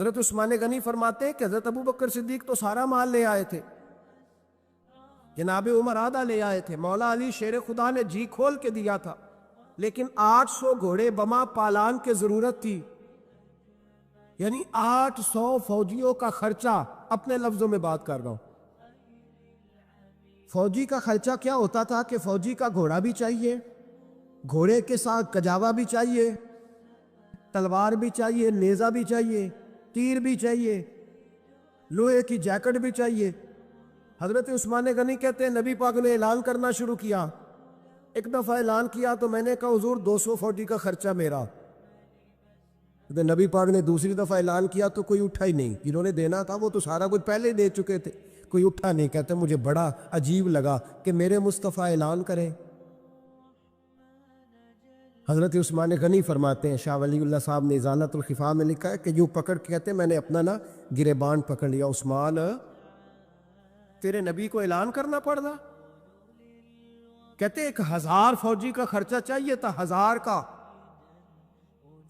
حضرت عثمان غنی فرماتے ہیں کہ حضرت ابو بکر صدیق تو سارا مال لے آئے تھے، جناب عمر آدھا لے آئے تھے، مولا علی شیر خدا نے جی کھول کے دیا تھا، لیکن 800 گھوڑے بما پالان کی ضرورت تھی، یعنی 800 فوجیوں کا خرچہ۔ اپنے لفظوں میں بات کر رہا ہوں، فوجی کا خرچہ کیا ہوتا تھا کہ فوجی کا گھوڑا بھی چاہیے، گھوڑے کے ساتھ کجاوا بھی چاہیے، تلوار بھی چاہیے، نیزہ بھی چاہیے، تیر بھی چاہیے، لوہے کی جیکٹ بھی چاہیے۔ حضرت عثمان غنی کہتے ہیں نبی پاک نے اعلان کرنا شروع کیا، ایک دفعہ اعلان کیا تو میں نے کہا حضور 200 فوجی کا خرچہ میرا۔ نبی پاک نے دوسری دفعہ اعلان کیا تو کوئی اٹھا ہی نہیں، جنہوں نے دینا تھا وہ تو سارا کچھ پہلے دے چکے تھے، کوئی اٹھا نہیں۔ کہتے مجھے بڑا عجیب لگا کہ میرے مصطفیٰ اعلان کریں۔ حضرت عثمان غنی فرماتے ہیں، شاہ ولی اللہ صاحب نے ازالت الخفا میں لکھا ہے کہ یوں پکڑ کے کہتے ہیں میں نے اپنا گریبان پکڑ لیا، عثمان تیرے نبی کو اعلان کرنا پڑ رہا؟ کہتے 1000 فوجی کا خرچہ چاہیے تھا، 1000 کا۔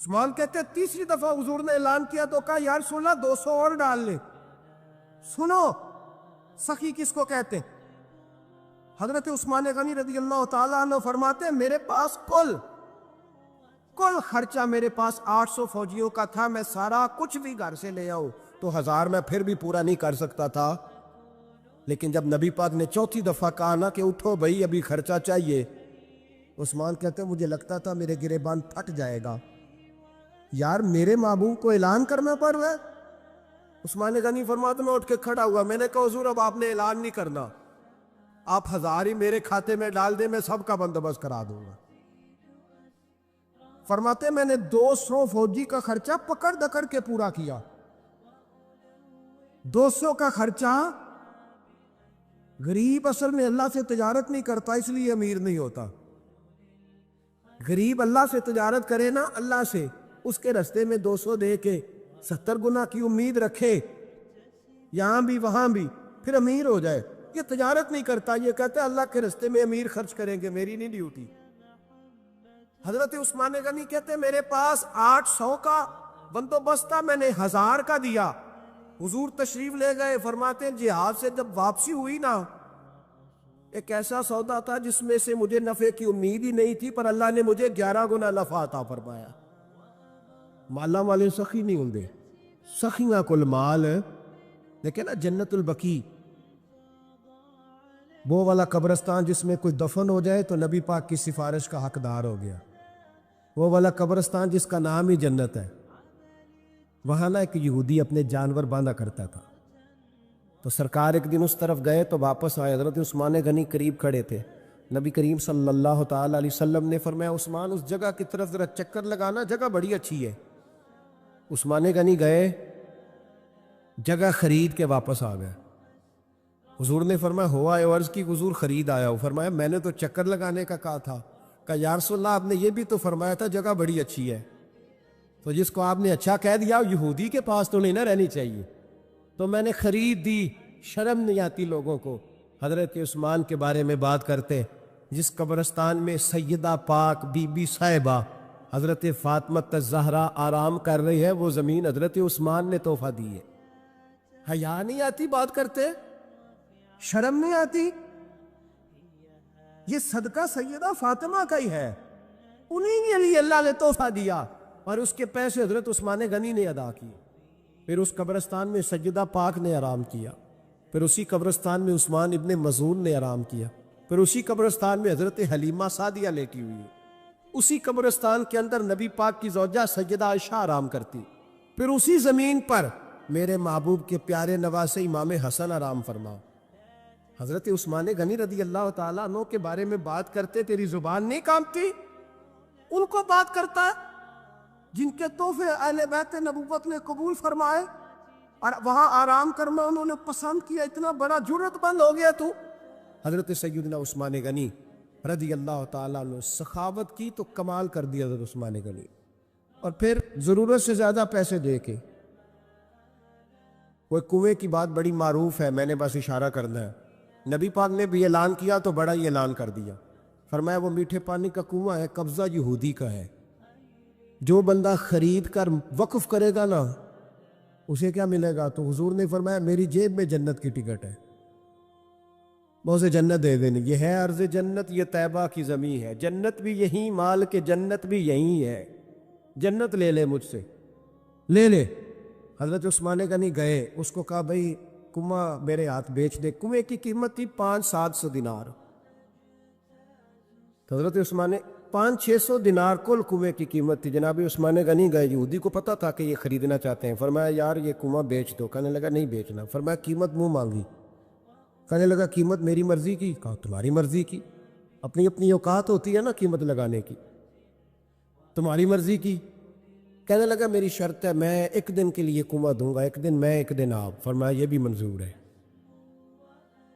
عثمان کہتے تیسری دفعہ حضور نے اعلان کیا تو کہا یا رسول اللہ 200 اور ڈال لے۔ سنو سخی کس کو کہتے ہیں؟ حضرت عثمان غنی رضی اللہ تعالیٰ عنہ فرماتے ہیں میرے پاس کل خرچہ میرے پاس 800 فوجیوں کا تھا، میں سارا کچھ بھی گھر سے لے آؤں تو 1000 میں پھر بھی پورا نہیں کر سکتا تھا۔ لیکن جب نبی پاک نے چوتھی دفعہ کہا نا کہ اٹھو بھائی ابھی خرچہ چاہیے، عثمان کہتے ہیں مجھے لگتا تھا میرے گریبان پھٹ جائے گا، یار میرے محبوب کو اعلان کرنا پڑ رہا ہے۔ عثمان غنی فرماتے میں اٹھ کے کھڑا ہوا، میں نے کہا حضور اب آپ نے اعلان نہیں کرنا، آپ 1000 ہی میرے کھاتے میں ڈال دیں، میں سب کا بندوبست کرا دوں گا۔ فرماتے میں نے 200 فوجی کا خرچہ پکڑ دکڑ کے پورا کیا۔ 200 کا خرچہ، غریب اصل میں اللہ سے تجارت نہیں کرتا اس لیے امیر نہیں ہوتا۔ غریب اللہ سے تجارت کرے نا، اللہ سے اس کے رستے میں 200 دے کے 70 گنا کی امید رکھے، یہاں بھی وہاں بھی، پھر امیر ہو جائے۔ یہ تجارت نہیں کرتا، یہ کہتا ہے اللہ کے رستے میں امیر خرچ کریں گے، میری نہیں ڈیوٹی۔ حضرت عثمان غنی کہتے ہیں میرے پاس 800 کا بندوبست تھا، میں نے 1000 کا دیا۔ حضور تشریف لے گئے، فرماتے ہیں جہاد سے جب واپسی ہوئی نا، ایک ایسا سودا تھا جس میں سے مجھے نفع کی امید ہی نہیں تھی، پر اللہ نے مجھے 11 گنا نفع عطا فرمایا۔ مالا والے سخی نہیں ہوں، سخیاں کل مال، دیکھیں نا جنت البقیع، وہ والا قبرستان جس میں کوئی دفن ہو جائے تو نبی پاک کی سفارش کا حقدار ہو گیا، وہ والا قبرستان جس کا نام ہی جنت ہے۔ وہاں نا ایک یہودی اپنے جانور باندھا کرتا تھا، تو سرکار ایک دن اس طرف گئے تو واپس آئے، حضرت عثمان غنی قریب کھڑے تھے، نبی کریم صلی اللہ تعالیٰ علیہ وسلم نے فرمایا عثمان اس جگہ کی طرف ذرا چکر لگانا، جگہ بڑی اچھی ہے۔ عثمان غنی گئے، جگہ خرید کے واپس آ گئے۔ حضور نے فرمایا ہوا ہے عرض کی حضور خرید آیا ہوں۔ فرمایا میں نے تو چکر لگانے کا کہا تھا۔ کہا یا رسول اللہ آپ نے یہ بھی تو فرمایا تھا جگہ بڑی اچھی ہے، تو جس کو آپ نے اچھا کہہ دیا یہودی کے پاس تو نہیں نہ رہنی چاہیے، تو میں نے خرید دی۔ شرم نہیں آتی لوگوں کو حضرت عثمان کے بارے میں بات کرتے، جس قبرستان میں سیدہ پاک بی بی صاحبہ حضرت فاطمہ الزہرا آرام کر رہی ہے، وہ زمین حضرت عثمان نے تحفہ دی ہے۔ حیا نہیں آتی بات کرتے، شرم نہیں آتی؟ یہ صدقہ سیدہ فاطمہ کا ہی ہے، انہیں کے لیے اللہ نے تحفہ دیا، اور اس کے پیسے حضرت عثمان غنی نے ادا کیے۔ پھر اس قبرستان میں سیدہ پاک نے آرام کیا، پھر اسی قبرستان میں عثمان ابن مظعون نے آرام کیا، پھر اسی قبرستان میں حضرت حلیمہ سعدیہ لیٹی ہوئی ہے، اسی قبرستان کے اندر نبی پاک کی زوجہ سیدہ عائشہ آرام کرتی، پھر اسی زمین پر میرے محبوب کے پیارے نواسے امام حسن آرام فرما۔ حضرت عثمان غنی رضی اللہ تعالیٰ عنہ کے بارے میں بات کرتے تیری زبان نہیں کانپتی؟ ان کو بات کرتا ہے جن کے تحفے اہل بیت نبوت نے قبول فرمائے اور وہاں آرام کرنا انہوں نے پسند کیا، اتنا بڑا جرت بند ہو گیا تو۔ حضرت سیدنا عثمان غنی رضی اللہ تعالیٰ عنہ سخاوت کی تو کمال کر دیا حضرت عثمان غنی، اور پھر ضرورت سے زیادہ پیسے دے کے۔ کوئی کنویں کی بات بڑی معروف ہے، میں نے بس اشارہ کرنا ہے، نبی پاک نے بھی اعلان کیا تو بڑا ہی اعلان کر دیا، فرمایا وہ میٹھے پانی کا کنواں ہے، قبضہ یہودی کا ہے، جو بندہ خرید کر وقف کرے گا نا اسے کیا ملے گا؟ تو حضور نے فرمایا میری جیب میں جنت کی ٹکٹ ہے، میں اسے جنت دے دینی۔ یہ ہے عرض جنت، یہ طیبہ کی زمین ہے، جنت بھی یہی، مال کے جنت بھی یہی ہے، جنت لے لے مجھ سے، لے لے۔ حضرت عثمان غنی گئے، اس کو کہا بھائی کنواں میرے ہاتھ بیچ دے۔ کنویں کی قیمت تھی 500-700 دینار۔ تو حضرت عثمان 500-600 دینار کل کنویں کی قیمت تھی۔ جناب عثمان غنی گئے، یہودی کو پتہ تھا کہ یہ خریدنا چاہتے ہیں، فرمایا یار یہ کنواں بیچ دو۔ کہنے لگا نہیں بیچنا۔ فرمایا قیمت منہ مانگی، کہنے لگا قیمت میری مرضی کی۔ کہا تمہاری مرضی کی، اپنی اپنی اوقات ہوتی ہے نا قیمت لگانے کی، تمہاری مرضی کی۔ کہنے لگا میری شرط ہے، میں ایک دن کے لیے کنواں دوں گا، ایک دن میں ایک دن آپ۔ فرمایا یہ بھی منظور ہے۔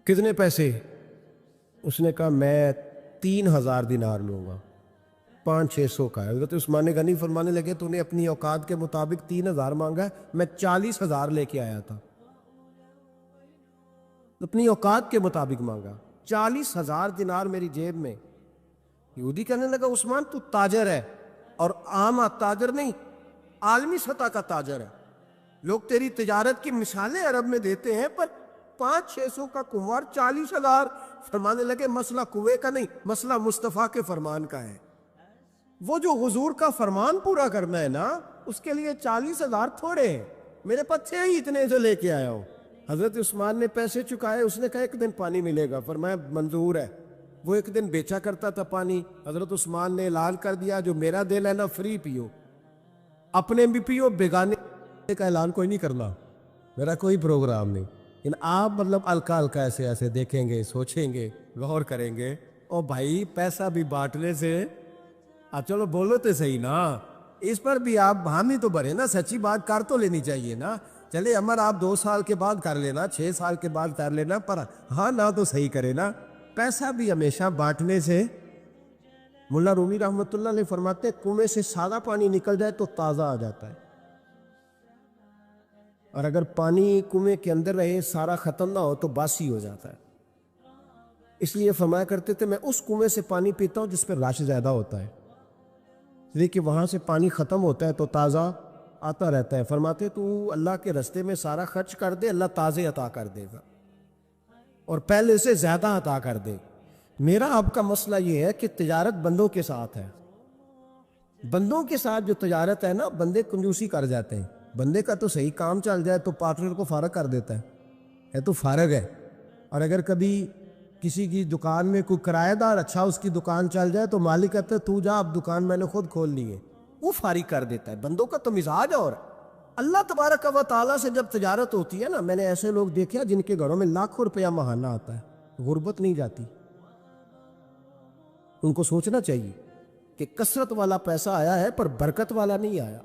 کتنے پیسے؟ اس نے کہا میں 3000 دینار لوں گا، 500-600 کا ہے۔ حضرت عثمان غنی فرمانے لگے تو نے اپنی اوقات کے مطابق 3000 مانگا ہے، میں 40,000 لے کے آیا تھا، اپنی اوقات کے مطابق مانگا، 40,000 دینار میری جیب میں۔ یہودی کہنے لگا عثمان تو تاجر ہے، اور عام تاجر نہیں، عالمی سطح کا تاجر ہے، لوگ تیری تجارت کی مثالیں عرب میں دیتے ہیں، پر 500-600 کا کنوار 40,000۔ فرمانے لگے مسئلہ کنویں کا نہیں، مسئلہ مصطفیٰ کے فرمان کا ہے۔ وہ جو حضور کا فرمان پورا کرنا ہے نا، اس کے لیے 40,000 تھوڑے ہیں، میرے پاس تھے ہی اتنے جو لے کے آیا ہوں۔ حضرت عثمان نے پیسے چکائے، اس نے کہا ایک دن پانی ملے گا۔ فرمایا منظور ہے۔ وہ ایک دن بیچا کرتا تھا پانی۔ حضرت عثمان نے اعلان کر دیا جو میرا دل ہے نا فری پیو، اپنے بھی پیو، بیگانے کا اعلان کوئی نہیں کرنا، میرا کوئی پروگرام نہیں۔ آپ مطلب ہلکا ہلکا ایسے دیکھیں گے، سوچیں گے، غور کریں گے، او بھائی پیسہ بھی بانٹنے سے چلو بولو تو صحیح نا، اس پر بھی آپ حامی تو بھرے نا، سچی بات کر تو لینی چاہیے نا۔ چلے عمر آپ 2 سال کے بعد کر لینا، 6 سال کے بعد کر لینا، پر ہاں نہ تو صحیح کرے نا۔ پیسہ بھی ہمیشہ بانٹنے سے۔ ملا رومی رحمۃ اللہ علیہ فرماتے ہیں کنویں سے سادہ پانی نکل جائے تو تازہ آ جاتا ہے، اور اگر پانی کنویں کے اندر رہے سارا ختم نہ ہو تو باسی ہو جاتا ہے۔ اس لیے فرمایا کرتے تھے میں اس کنویں سے پانی پیتا ہوں جس پہ رش زیادہ ہوتا ہے، دیکھیے وہاں سے پانی ختم ہوتا ہے تو تازہ آتا رہتا ہے۔ فرماتے تو اللہ کے رستے میں سارا خرچ کر دے، اللہ تازے عطا کر دے گا اور پہلے سے زیادہ عطا کر دے۔ میرا آپ کا مسئلہ یہ ہے کہ تجارت بندوں کے ساتھ ہے، بندوں کے ساتھ جو تجارت ہے نا، بندے کنجوسی کر جاتے ہیں۔ بندے کا تو صحیح کام چل جائے تو پارٹنر کو فارغ کر دیتا ہے تو فارغ ہے، اور اگر کبھی کسی کی دکان میں کوئی کرایہ دار اچھا اس کی دکان چل جائے تو مالک کہتا ہے تو جا، اب دکان میں نے خود کھول لی ہے، وہ فارغ کر دیتا ہے۔ بندوں کا تو مزاج اور اللہ تبارک و تعالیٰ سے جب تجارت ہوتی ہے نا، میں نے ایسے لوگ دیکھے جن کے گھروں میں لاکھوں روپیہ ماہانہ آتا ہے، غربت نہیں جاتی۔ ان کو سوچنا چاہیے کہ کثرت والا پیسہ آیا ہے پر برکت والا نہیں آیا۔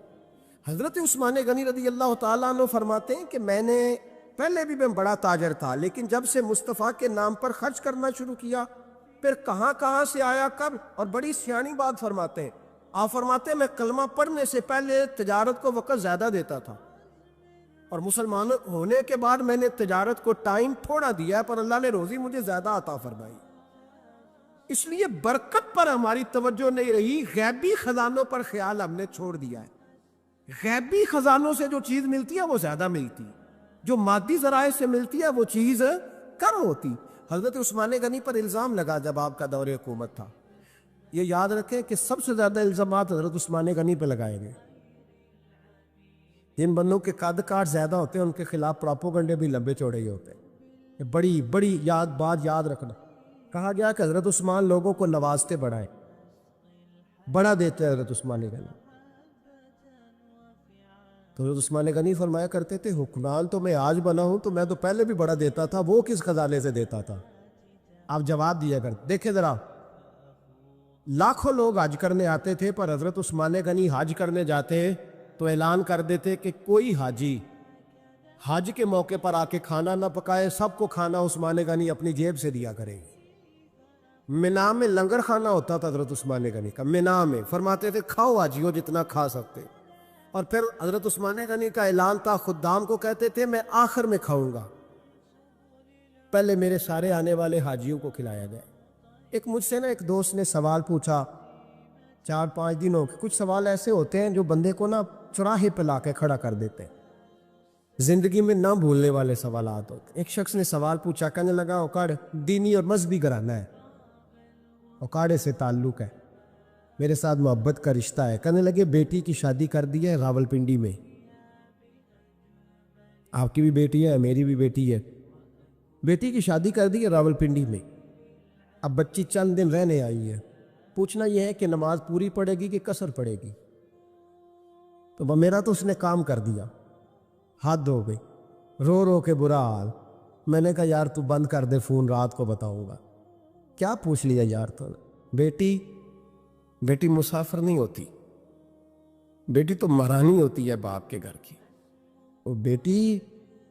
حضرت عثمان غنی رضی اللہ تعالیٰ عنہ فرماتے ہیں کہ میں نے پہلے بھی میں بڑا تاجر تھا، لیکن جب سے مصطفیٰ کے نام پر خرچ کرنا شروع کیا، پھر کہاں کہاں سے آیا کب، اور بڑی سیانی بات فرماتے ہیں۔ آپ فرماتے ہیں میں کلمہ پڑھنے سے پہلے تجارت کو وقت زیادہ دیتا تھا، اور مسلمان ہونے کے بعد میں نے تجارت کو ٹائم تھوڑا دیا، پر اللہ نے روزی مجھے زیادہ عطا فرمائی۔ اس لیے برکت پر ہماری توجہ نہیں رہی، غیبی خزانوں پر خیال ہم نے چھوڑ دیا ہے۔ غیبی خزانوں سے جو چیز ملتی ہے وہ زیادہ ملتی، جو مادی ذرائع سے ملتی ہے وہ چیز کم ہوتی۔ حضرت عثمان غنی پر الزام لگا جب آپ کا دور حکومت تھا، یہ یاد رکھیں کہ سب سے زیادہ الزامات حضرت عثمان غنی پہ لگائے گئے۔ جن بندوں کے قد کاٹ زیادہ ہوتے ہیں ان کے خلاف پراپوگنڈے بھی لمبے چوڑے ہی ہوتے ہیں۔ یہ بڑی بڑی بات یاد رکھنا۔ کہا گیا کہ حضرت عثمان لوگوں کو نوازتے بڑھائے، بڑا دیتے ہیں حضرت عثمان غنی۔ تو حضرت عثمان غنی فرمایا کرتے تھے حکمران تو میں آج بنا ہوں تو میں تو پہلے بھی بڑا دیتا تھا، وہ کس خزانے سے دیتا تھا؟ آپ جواب دیا کرتے۔ دیکھیں ذرا، لاکھوں لوگ حج کرنے آتے تھے، پر حضرت عثمان غنی حج کرنے جاتے تو اعلان کر دیتے کہ کوئی حاجی حج کے موقع پر آ کے کھانا نہ پکائے، سب کو کھانا عثمان غنی اپنی جیب سے دیا کریں گے۔ مینا میں لنگر خانہ ہوتا تھا حضرت عثمان غنی کا، مینا میں، فرماتے تھے کھاؤ حاجیوں جتنا کھا سکتے، اور پھر حضرت عثمان غنی کا اعلان تھا، خدام کو کہتے تھے میں آخر میں کھاؤں گا، پہلے میرے سارے آنے والے حاجیوں کو کھلایا جائے۔ ایک مجھ سے نا ایک دوست نے سوال پوچھا 4-5 دنوں کے، کچھ سوال ایسے ہوتے ہیں جو بندے کو نا چوراہے پہ لا کے کھڑا کر دیتے ہیں۔ زندگی میں نہ بھولنے والے سوالات ہوتے. ایک شخص نے سوال پوچھا، کہنے لگا اوکاڑ دینی اور مذہبی گھرانہ ہے، اوکاڑے سے تعلق ہے، میرے ساتھ محبت کا رشتہ ہے. کہنے لگے بیٹی کی شادی کر دی ہے راولپنڈی میں. آپ کی بھی بیٹی ہے، میری بھی بیٹی ہے. بیٹی کی شادی کر دی ہے راولپنڈی میں. اب بچی چند دن رہنے آئی ہے. پوچھنا یہ ہے کہ نماز پوری پڑے گی کہ قصر پڑے گی. تو میرا تو اس نے کام کر دیا، حد ہو گئی، رو رو کے برا حال. میں نے کہا یار تو بند کر دے فون، رات کو بتاؤں گا. کیا پوچھ لیا یار تو؟ بیٹی مسافر نہیں ہوتی، بیٹی تو مہرانی ہوتی ہے باپ کے گھر کی. وہ بیٹی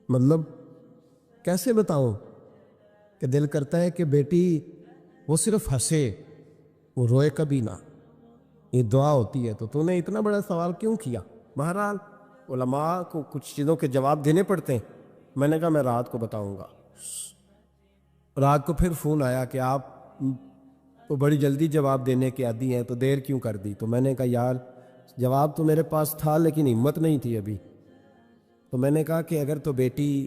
مطلب کیسے بتاؤں کہ دل کرتا ہے کہ بیٹی وہ صرف ہنسے، وہ روئے کبھی نہ. یہ دعا ہوتی ہے. تو نے اتنا بڑا سوال کیوں کیا؟ بہرحال علماء کو کچھ چیزوں کے جواب دینے پڑتے ہیں. میں نے کہا میں رات کو بتاؤں گا. رات کو پھر فون آیا کہ آپ وہ بڑی جلدی جواب دینے کے عادی ہیں تو دیر کیوں کر دی؟ تو میں نے کہا یار جواب تو میرے پاس تھا لیکن ہمت نہیں تھی ابھی. تو میں نے کہا کہ اگر تو بیٹی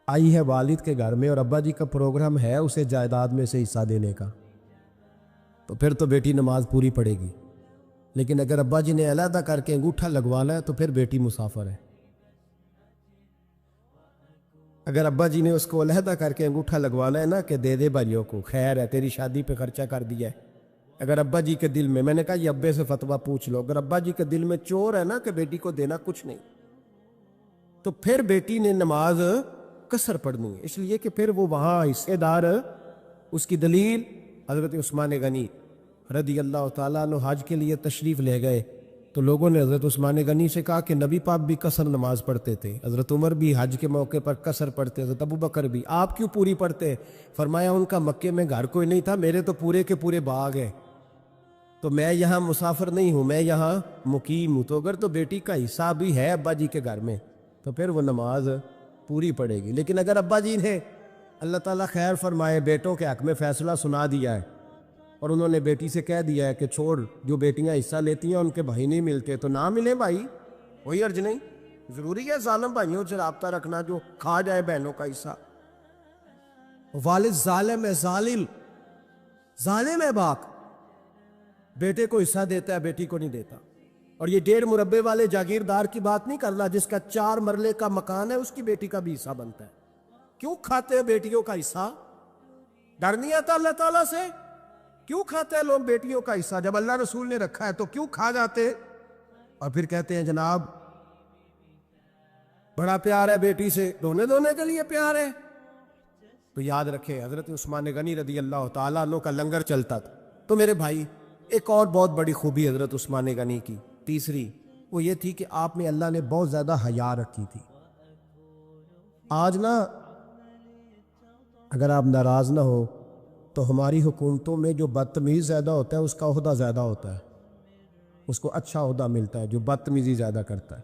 آئی ہے والد کے گھر میں اور ابا جی کا پروگرام ہے اسے جائیداد میں سے حصہ دینے کا، تو پھر تو بیٹی نماز پوری پڑے گی. لیکن اگر ابا جی نے علیحدہ کر کے انگوٹھا لگوانا ہے تو پھر بیٹی مسافر ہے. اگر ابا جی نے اس کو علیحدہ کر کے انگوٹھا لگوانا ہے نا کہ دے دے بھائیوں کو، خیر ہے تیری شادی پہ خرچہ کر دیا ہے. اگر ابا جی کے دل میں نے کہا یہ ابے سے فتویٰ پوچھ لو، اگر ابا جی کے دل میں چور ہے نا کہ بیٹی کو دینا کچھ نہیں، تو پھر بیٹی نے نماز قصر پڑھنی ہے. اس لیے کہ پھر وہ وہاں حصے دار. اس کی دلیل حضرت عثمان غنی رضی اللہ تعالیٰ عنہ حج کے لیے تشریف لے گئے تو لوگوں نے حضرت عثمان غنی سے کہا کہ نبی پاک بھی قصر نماز پڑھتے تھے، حضرت عمر بھی حج کے موقع پر قصر پڑھتے، حضرت ابو بکر بھی، آپ کیوں پوری پڑھتے؟ فرمایا ان کا مکے میں گھر کوئی نہیں تھا، میرے تو پورے کے پورے باغ ہیں، تو میں یہاں مسافر نہیں ہوں، میں یہاں مقیم ہوں. تو اگر تو بیٹی کا حصہ بھی ہے ابا جی کے گھر میں تو پھر وہ نماز پوری پڑے گی. لیکن اگر ابا جی نے اللہ تعالیٰ خیر فرمائے بیٹوں کے حق میں فیصلہ سنا دیا ہے اور انہوں نے بیٹی سے کہہ دیا ہے کہ چھوڑ، جو بیٹیاں حصہ لیتی ہیں ان کے بھائی نہیں ملتے تو نہ ملے بھائی، کوئی عرض نہیں. ضروری ہے ظالم بھائیوں سے رابطہ رکھنا جو کھا جائے بہنوں کا حصہ. والد ظالم ہے، ظالم ہے باپ، بیٹے کو حصہ دیتا ہے بیٹی کو نہیں دیتا. اور یہ 1.5 مربے والے جاگیردار کی بات نہیں کر رہا، جس کا 4 مرلے کا مکان ہے اس کی بیٹی کا بھی حصہ بنتا ہے. کیوں کھاتے ہیں بیٹیوں کا حصہ؟ ڈر نہیں آتا اللہ تعالیٰ سے؟ کیوں کھاتے ہیں لوگ بیٹیوں کا حصہ؟ جب اللہ رسول نے رکھا ہے تو کیوں کھا جاتے؟ اور پھر کہتے ہیں جناب بڑا پیار ہے بیٹی سے، رونے دھونے کے لیے پیار ہے. تو یاد رکھے حضرت عثمان غنی رضی اللہ تعالیٰ عنہ کا لنگر چلتا تھا. تو میرے بھائی ایک اور بہت بڑی خوبی حضرت عثمان غنی کی، تیسری، وہ یہ تھی کہ آپ میں اللہ نے بہت زیادہ حیا رکھی تھی. آج نا اگر آپ ناراض نہ ہو تو ہماری حکومتوں میں جو بدتمیز زیادہ ہوتا ہے اس کا عہدہ زیادہ ہوتا ہے، اس کو اچھا عہدہ ملتا ہے جو بدتمیزی زیادہ کرتا ہے.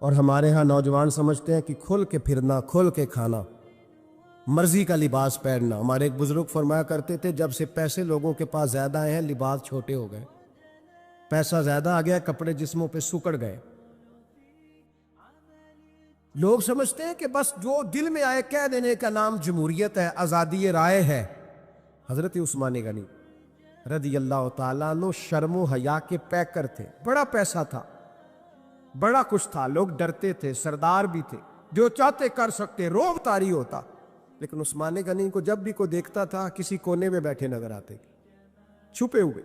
اور ہمارے ہاں نوجوان سمجھتے ہیں کہ کھل کے پھرنا، کھل کے کھانا، مرضی کا لباس پہننا. ہمارے ایک بزرگ فرمایا کرتے تھے جب سے پیسے لوگوں کے پاس زیادہ آئے ہیں لباس چھوٹے ہو گئے، پیسہ زیادہ آ گیا کپڑے جسموں پہ سکڑ گئے. لوگ سمجھتے ہیں کہ بس جو دل میں آئے کہہ دینے کا نام جمہوریت ہے، آزادی رائے ہے. حضرت عثمان غنی رضی اللہ تعالیٰ عنہ شرم و حیا کے پیکر تھے. بڑا پیسہ تھا، بڑا کچھ تھا، لوگ ڈرتے تھے، سردار بھی تھے، جو چاہتے کر سکتے، روب طاری ہوتا. لیکن عثمان غنی کو جب بھی کوئی دیکھتا تھا کسی کونے میں بیٹھے نظر آتے، چھپے ہوئے،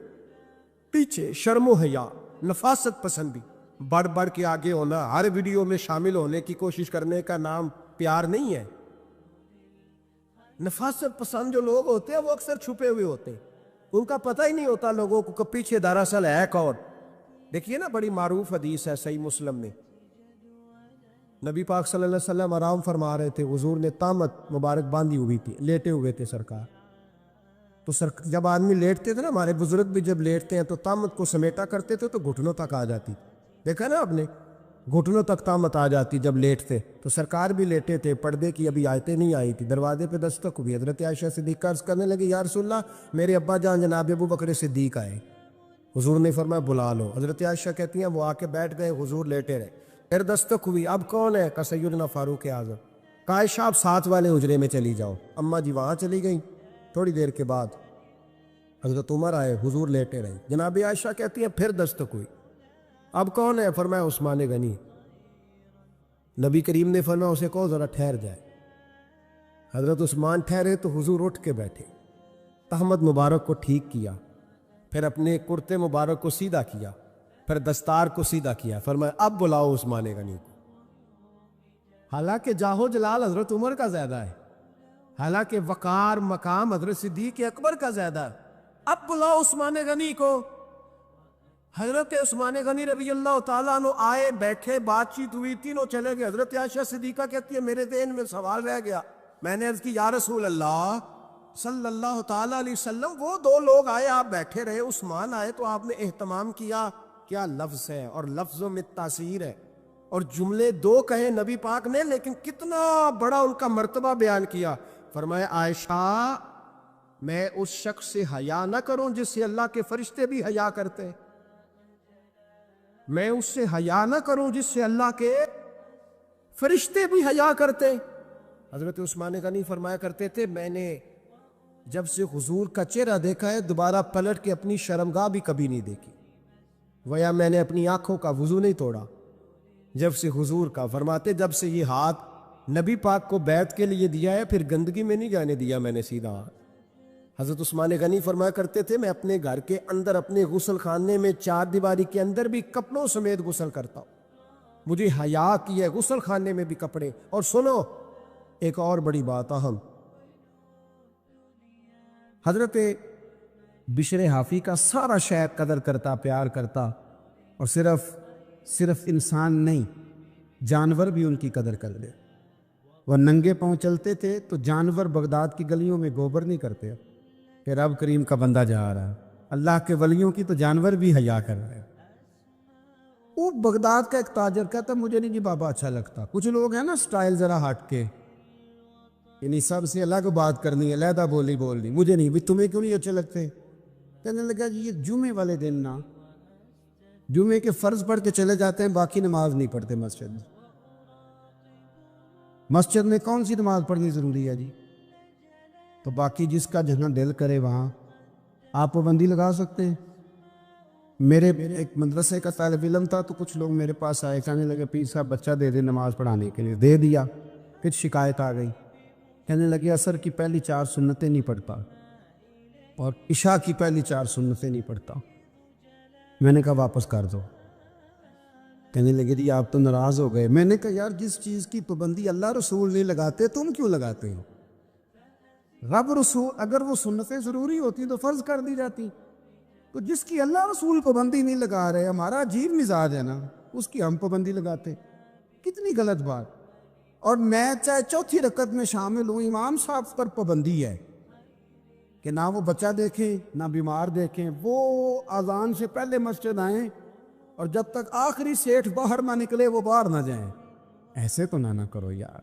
پیچھے، شرم و حیا، نفاست پسندی، بڑھ بڑھ کے آگے ہونا، ہر ویڈیو میں شامل ہونے کی کوشش کرنے کا نام پیار نہیں ہے. نفاست پسند جو لوگ ہوتے ہیں وہ اکثر چھپے ہوئے ہوتے ہیں، ان کا پتہ ہی نہیں ہوتا لوگوں کو کہ پیچھے دراصل ہے کون. دیکھیے نا بڑی معروف حدیث ہے صحیح مسلم میں، نبی پاک صلی اللہ علیہ وسلم آرام فرما رہے تھے، حضور نے تامت مبارک باندھی ہوئی تھی، لیٹے ہوئے تھے سرکار. تو جب آدمی لیٹتے تھے نا، ہمارے بزرگ بھی جب لیٹتے ہیں تو تامت کو سمیٹا کرتے تھے تو گھٹنوں تک آ جاتی. دیکھا نا آپ نے، گھٹنوں تک تامت آ جاتی جب لیٹتے. تو سرکار بھی لیٹے تھے، پردے کی ابھی آیتیں نہیں آئی تھی، دروازے پہ دستک ہوئی. حضرت عائشہ صدیقہ عرض کرنے لگی یا رسول اللہ میرے ابا جان جناب ابو بکر صدیق آئے. حضور نے فرمایا بلا لو. حضرت عائشہ کہتی ہیں وہ آ کے بیٹھ گئے, حضور لیٹے رہے. پھر دستک ہوئی, اب کون ہے؟ کہ سیدنا فاروق اعظم. کہا عائشہ آپ ساتھ والے حجرے میں چلی جاؤ. اماں جی وہاں چلی گئیں. تھوڑی دیر کے بعد حضرت عمر آئے, حضور لیٹے رہے. جناب عائشہ کہتی ہیں پھر دستک ہوئی, اب کون ہے؟ فرمایا عثمان غنی. نبی کریم نے فرمایا اسے کہو ذرا ٹھہر جائے. حضرت عثمان ٹھہرے تو حضور اٹھ کے بیٹھے, تہمد مبارک کو ٹھیک کیا, پھر اپنے کرتے مبارک کو سیدھا کیا, پھر دستار کو سیدھا کیا. فرمایا اب بلاؤ عثمان غنی کو. حالانکہ جاہو جلال حضرت عمر کا زیادہ ہے, حالانکہ وقار مقام حضرت صدیق اکبر کا زیادہ ہے. اب بلاؤ عثمان غنی کو. حضرت عثمان غنی رضی اللہ تعالیٰ عنہ آئے, بیٹھے, بات چیت ہوئی, تینوں چلے گئے. حضرت عائشہ صدیقہ کہتی ہے میرے ذہن میں سوال رہ گیا. میں نے عرض کی یا رسول اللہ صلی اللہ تعالیٰ علیہ وسلم, وہ دو لوگ آئے, آپ بیٹھے رہے, عثمان آئے تو آپ نے اہتمام کیا. کیا لفظ ہے, اور لفظوں میں تاثیر ہے, اور جملے دو کہیں نبی پاک نے, لیکن کتنا بڑا ان کا مرتبہ بیان کیا. فرمایا عائشہ میں اس شخص سے حیا نہ کروں جس سے اللہ کے فرشتے بھی حیا کرتے, میں اس سے حیا نہ کروں جس سے اللہ کے فرشتے بھی حیا کرتے. حضرت عثمان غنی فرمایا کرتے تھے میں نے جب سے حضور کا چہرہ دیکھا ہے دوبارہ پلٹ کے اپنی شرمگاہ بھی کبھی نہیں دیکھی, ویا میں نے اپنی آنکھوں کا وضو نہیں توڑا جب سے حضور کا. فرماتے جب سے یہ ہاتھ نبی پاک کو بیعت کے لیے دیا ہے پھر گندگی میں نہیں جانے دیا میں نے سیدھا ہاتھ. حضرت عثمان غنی فرمایا کرتے تھے میں اپنے گھر کے اندر اپنے غسل خانے میں چار دیواری کے اندر بھی کپڑوں سمیت غسل کرتا ہوں, مجھے حیا کی ہے غسل خانے میں بھی کپڑے. اور سنو ایک اور بڑی بات اہم, حضرت بشر حافی کا سارا شہر قدر کرتا, پیار کرتا, اور صرف انسان نہیں جانور بھی ان کی قدر کر لے. وہ ننگے پاؤں چلتے تھے تو جانور بغداد کی گلیوں میں گوبر نہیں کرتے. کہ رب کریم کا بندہ جا رہا ہے, اللہ کے ولیوں کی تو جانور بھی حیا کر رہے ہیں. وہ بغداد کا ایک تاجر کہتا مجھے نہیں جی بابا اچھا لگتا. کچھ لوگ ہیں نا سٹائل ذرا ہٹ کے, یعنی سب سے الگ بات کرنی ہے, علیحدہ بولی بولنی, مجھے نہیں. بھی تمہیں کیوں نہیں اچھے لگتے؟ کہنے لگا جی یہ جمعے والے دن نا جمعے کے فرض پڑھ کے چلے جاتے ہیں, باقی نماز نہیں پڑھتے مسجد میں. مسجد میں کون سی نماز پڑھنی ضروری ہے جی؟ تو باقی جس کا جہاں دل کرے وہاں آپ پابندی لگا سکتے ہیں. میرے ایک مدرسے کا طالب علم تھا تو کچھ لوگ میرے پاس آئے, کہنے لگے پیر صاحب بچہ دے دے نماز پڑھانے کے لیے. دے دیا, پھر شکایت آ گئی, کہنے لگے عصر کی پہلی 4 سنتیں نہیں پڑھتا اور عشاء کی پہلی 4 سنتیں نہیں پڑھتا. میں نے کہا واپس کر دو. کہنے لگے جی آپ تو ناراض ہو گئے. میں نے کہا یار جس چیز کی پابندی اللہ رسول نہیں لگاتے تم کیوں لگاتے ہو؟ رب رسول اگر وہ سنتیں ضروری ہوتی تو فرض کر دی جاتی. تو جس کی اللہ رسول پابندی نہیں لگا رہے, ہمارا عجیب مزاج ہے نا, اس کی ہم پابندی لگاتے. کتنی غلط بات. اور میں چاہے چوتھی رکعت میں شامل ہوں, امام صاحب پر پابندی ہے کہ نہ وہ بچہ دیکھیں نہ بیمار دیکھیں, وہ اذان سے پہلے مسجد آئیں اور جب تک آخری سیٹھ باہر نہ نکلے وہ باہر نہ جائیں. ایسے تو نہ کرو یار,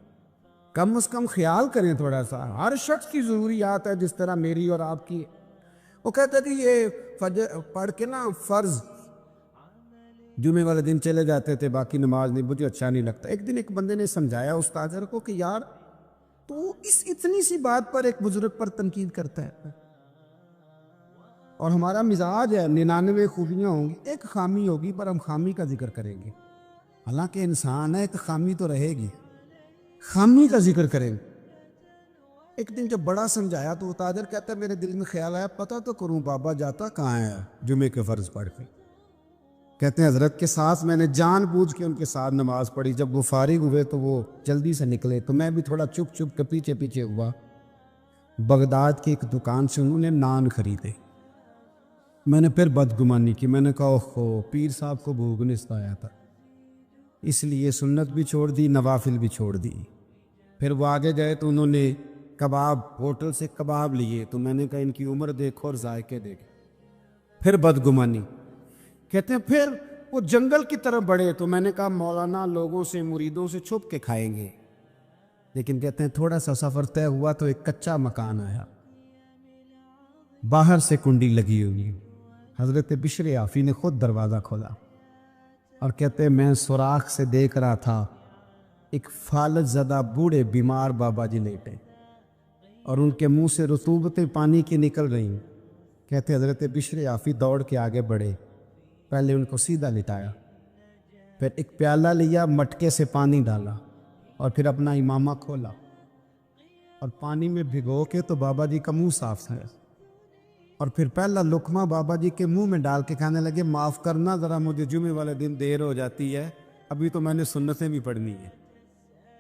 کم از کم خیال کریں تھوڑا سا. ہر شخص کی ضروریات ہے جس طرح میری اور آپ کی. وہ کہتے تھے یہ فجر پڑھ کے نا فرض جمعے والے دن چلے جاتے تھے, باقی نماز نہیں, مجھے اچھا نہیں لگتا. ایک دن ایک بندے نے سمجھایا اس تاجر کو کہ یار تو اس اتنی سی بات پر ایک بزرگ پر تنقید کرتا ہے. اور ہمارا مزاج ہے 99 خوبیاں ہوں گی, ایک خامی ہوگی پر ہم خامی کا ذکر کریں گے. حالانکہ انسان ہے, ایک خامی تو رہے گی, خامی کا ذکر کریں گے. ایک دن جب بڑا سمجھایا تو وہ تاجر کہتا ہے میرے دل میں خیال آیا پتہ تو کروں بابا جاتا کہاں ہے جمعے کے فرض پڑھ کے. کہتے ہیں حضرت کے ساتھ میں نے جان بوجھ کے ان کے ساتھ نماز پڑھی. جب وہ فارغ ہوئے تو وہ جلدی سے نکلے تو میں بھی تھوڑا چپ چپ کے پیچھے پیچھے ہوا. بغداد کی ایک دکان سے انہوں نے نان خریدے. میں نے پھر بدگمانی کی, میں نے کہا اوہو پیر صاحب کو بھوک نستا آیا تھا, اس لیے سنت بھی چھوڑ دی, نوافل بھی چھوڑ دی. پھر وہ آگے گئے تو انہوں نے کباب ہوٹل سے کباب لیے, تو میں نے کہا ان کی عمر دیکھو اور ذائقے دیکھو. پھر بدگمانی. کہتے ہیں پھر وہ جنگل کی طرف بڑھے تو میں نے کہا مولانا لوگوں سے مریدوں سے چھپ کے کھائیں گے. لیکن کہتے ہیں تھوڑا سا سفر طے ہوا تو ایک کچا مکان آیا, باہر سے کنڈی لگی ہوئی. حضرت بشر عافی نے خود دروازہ کھولا اور کہتے میں سوراخ سے دیکھ رہا تھا ایک فالج زدہ بوڑھے بیمار بابا جی لیٹے اور ان کے منہ سے رطوبتیں پانی کی نکل رہی. کہتے حضرت بشر عافی دوڑ کے آگے بڑھے، پہلے ان کو سیدھا لٹایا، پھر ایک پیالہ لیا، مٹکے سے پانی ڈالا اور پھر اپنا امامہ کھولا اور پانی میں بھگو کے تو بابا جی کا منہ صاف تھا، اور پھر پہلا لقمہ بابا جی کے منہ میں ڈال کے کھانے لگے. معاف کرنا ذرا مجھے جمعے والے دن دیر ہو جاتی ہے، ابھی تو میں نے سنتیں بھی پڑھنی ہیں،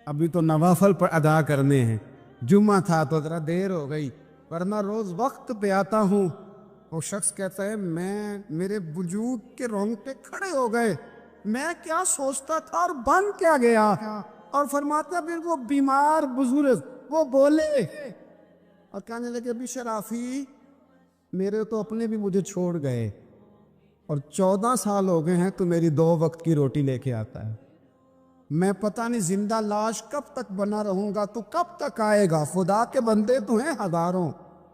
ابھی تو نوافل پر ادا کرنے ہیں، جمعہ تھا تو ذرا دیر ہو گئی، ورنہ روز وقت پہ آتا ہوں. وہ شخص کہتا ہے میرے وجود کے رونگٹے کھڑے ہو گئے، میں کیا سوچتا تھا اور بن کیا گیا. اور فرماتا پھر وہ بیمار بزرگ وہ بولے اور کہنے لگے بشر عافی میرے تو اپنے بھی مجھے چھوڑ گئے اور 14 سال ہو گئے ہیں تو میری 2 وقت کی روٹی لے کے آتا ہے. میں پتہ نہیں زندہ لاش کب تک بنا رہوں گا، تو کب تک آئے گا. خدا کے بندے تو ہیں ہزاروں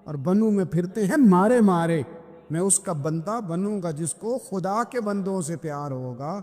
اور بنوں میں پھرتے ہیں مارے مارے. میں اس کا بندہ بنوں گا جس کو خدا کے بندوں سے پیار ہوگا.